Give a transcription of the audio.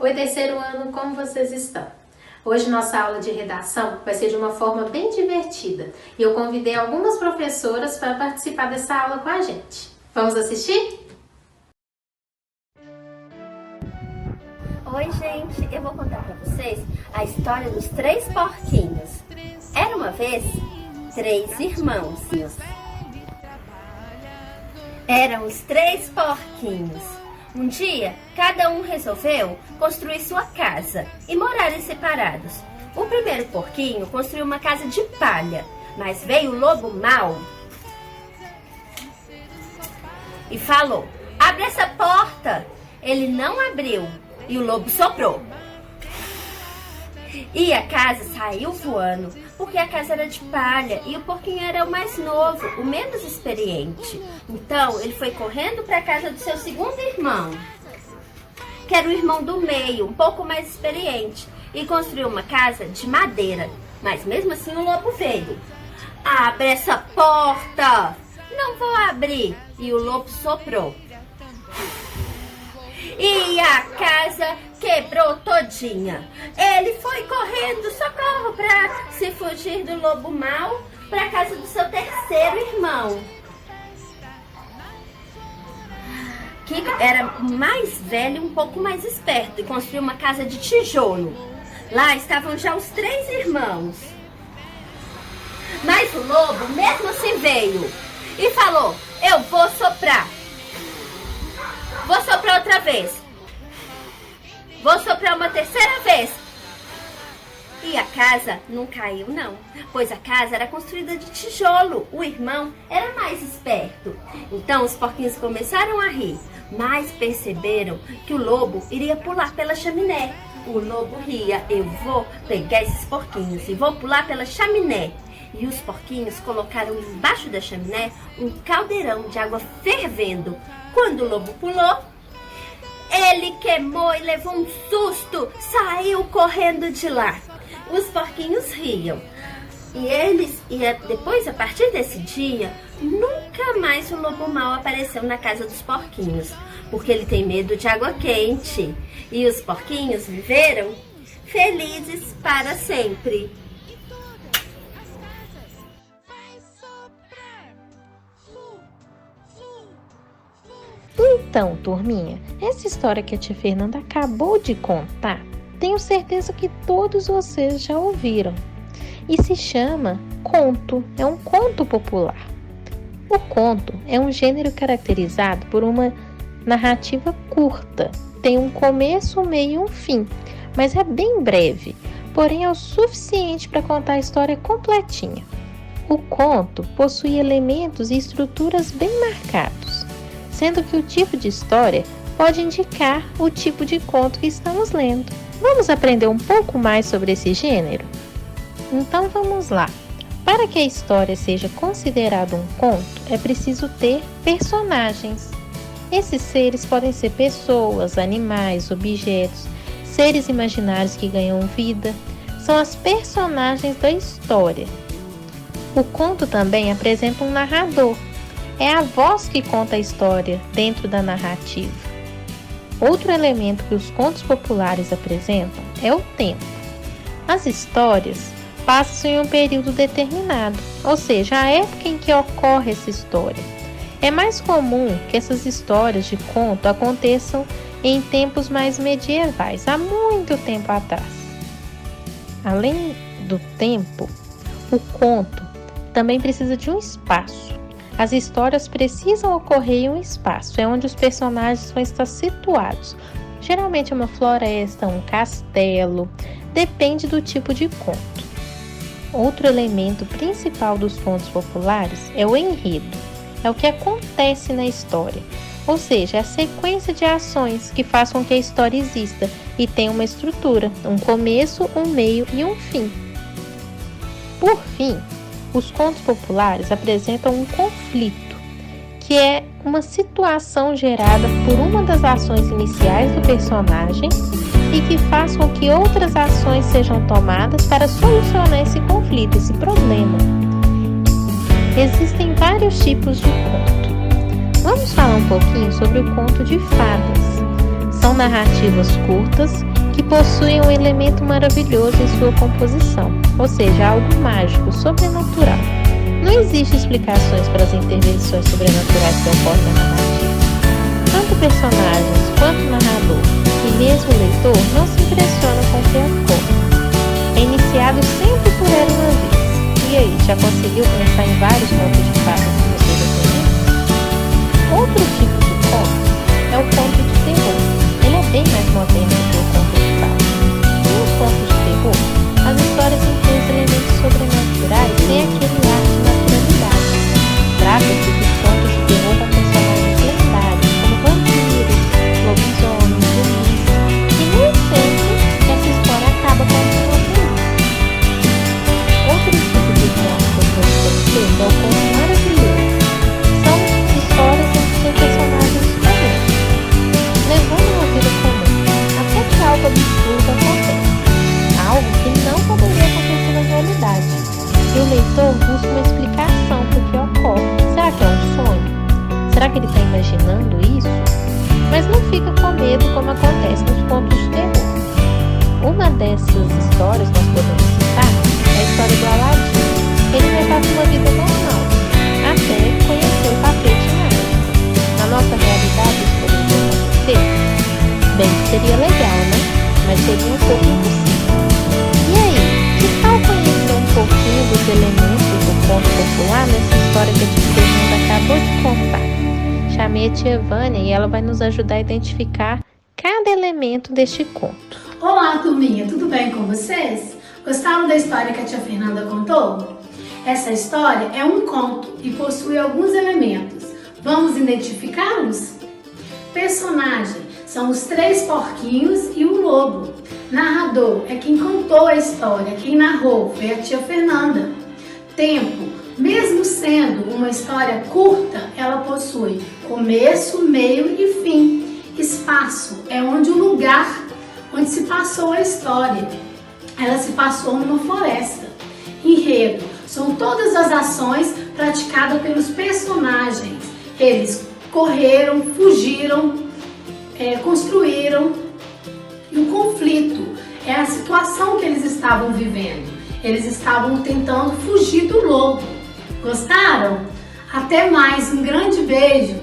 Oi, terceiro ano, como vocês estão? Hoje nossa aula de redação vai ser de uma forma bem divertida e eu convidei algumas professoras para participar dessa aula com a gente. Vamos assistir? Oi, gente, eu vou contar para vocês a história dos três porquinhos. Era uma vez três irmãos. Eram os três porquinhos. Um dia, cada um resolveu construir sua casa e morarem separados. O primeiro porquinho construiu uma casa de palha, mas veio o lobo mau e falou: "Abre essa porta!" Ele não abriu e o lobo soprou. E a casa saiu voando, porque a casa era de palha e o porquinho era o mais novo, o menos experiente. Então ele foi correndo para a casa do seu segundo irmão, que era o irmão do meio, um pouco mais experiente, e construiu uma casa de madeira. Mas mesmo assim o lobo veio. "Abre essa porta!" "Não vou abrir." E o lobo soprou. E a casa quebrou todinha. Ele foi correndo, socorro, para se fugir do lobo mau, para a casa do seu terceiro irmão, que era mais velho e um pouco mais esperto, e construiu uma casa de tijolo. Lá estavam já os três irmãos. Mas o lobo mesmo assim veio e falou: "Eu vou soprar. Vou soprar outra vez. Vou soprar uma terceira vez." E a casa não caiu não, pois a casa era construída de tijolo. O irmão era mais esperto. Então os porquinhos começaram a rir, mas perceberam que o lobo iria pular pela chaminé. O lobo ria: "Eu vou pegar esses porquinhos e vou pular pela chaminé." E os porquinhos colocaram embaixo da chaminé um caldeirão de água fervendo. Quando o lobo pulou, ele queimou e levou um susto, saiu correndo de lá. Os porquinhos riam. Depois, a partir desse dia, nunca mais o lobo mau apareceu na casa dos porquinhos, porque ele tem medo de água quente. E os porquinhos viveram felizes para sempre. Então, turminha, essa história que a tia Fernanda acabou de contar, tenho certeza que todos vocês já ouviram. E se chama conto, é um conto popular. O conto é um gênero caracterizado por uma narrativa curta. Tem um começo, um meio e um fim, mas é bem breve, porém é o suficiente para contar a história completinha. O conto possui elementos e estruturas bem marcados, sendo que o tipo de história pode indicar o tipo de conto que estamos lendo. Vamos aprender um pouco mais sobre esse gênero? Então vamos lá. Para que a história seja considerada um conto, é preciso ter personagens. Esses seres podem ser pessoas, animais, objetos, seres imaginários que ganham vida. São as personagens da história. O conto também apresenta um narrador. É a voz que conta a história dentro da narrativa. Outro elemento que os contos populares apresentam é o tempo. As histórias passam em um período determinado, ou seja, a época em que ocorre essa história. É mais comum que essas histórias de conto aconteçam em tempos mais medievais, há muito tempo atrás. Além do tempo, o conto também precisa de um espaço. As histórias precisam ocorrer em um espaço, é onde os personagens vão estar situados. Geralmente é uma floresta, um castelo, depende do tipo de conto. Outro elemento principal dos contos populares é o enredo. É o que acontece na história, ou seja, a sequência de ações que façam que a história exista e tenha uma estrutura, um começo, um meio e um fim. Por fim, os contos populares apresentam um conflito, que é uma situação gerada por uma das ações iniciais do personagem e que faz com que outras ações sejam tomadas para solucionar esse conflito, esse problema. Existem vários tipos de conto. Vamos falar um pouquinho sobre o conto de fadas. São narrativas curtas que possuem um elemento maravilhoso em sua composição, ou seja, algo mágico, sobrenatural. Não existem explicações para as intervenções sobrenaturais que ocorrem na narrativa. Tanto personagens quanto o narrador e mesmo o leitor não se impressionam com o que ocorre. É iniciado sempre por Era uma Vez. E aí, já conseguiu pensar em vários contos de fadas que você já conhece? Outro tipo de conto é o conto de terror. Ele é bem mais moderno do que o conto de fadas. Nos contos de terror, as histórias incluem elementos sobrenaturais sem aquele ar de naturalidade. Trata-se de contos de terror com personagens lendários, como vampiros, lobisomens, zumbis, e nem sempre essa história acaba com um final feliz. Outro tipo de conto que eu trouxe para vocês é o conto maravilhoso. São histórias em que tem personagens comuns, levando uma vida comum, até que algo absurdo acontece. Algo que não poderia acontecer na realidade. E o leitor busca uma explicação para o que ocorre. Será que é um sonho? Será que ele está imaginando isso? Mas não fica com medo como acontece nos contos de terror. Uma dessas histórias nós podemos citar é a história do Aladim. Ele levava uma vida normal, até conhecer o tapete mágico. Na nossa realidade isso poderia acontecer? Bem, seria legal, né? Mas seria um pouco impossível. E aí, que tal conhecer um pouquinho dos elementos do conto popular nessa história que a tia Fernanda acabou de contar? Chamei a tia Vânia e ela vai nos ajudar a identificar cada elemento deste conto. Olá, turminha, tudo bem com vocês? Gostaram da história que a tia Fernanda contou? Essa história é um conto e possui alguns elementos. Vamos identificá-los? Personagem são os 3 porquinhos e o lobo. Narrador é quem contou a história, quem narrou foi a tia Fernanda. Tempo, mesmo sendo uma história curta, ela possui começo, meio e fim. Espaço é onde o lugar onde se passou a história. Ela se passou numa floresta. Enredo são todas as ações praticadas pelos personagens. Eles correram, fugiram, construíram. E o conflito é a situação que eles estavam vivendo. Eles estavam tentando fugir do lobo. Gostaram? Até mais, um grande beijo!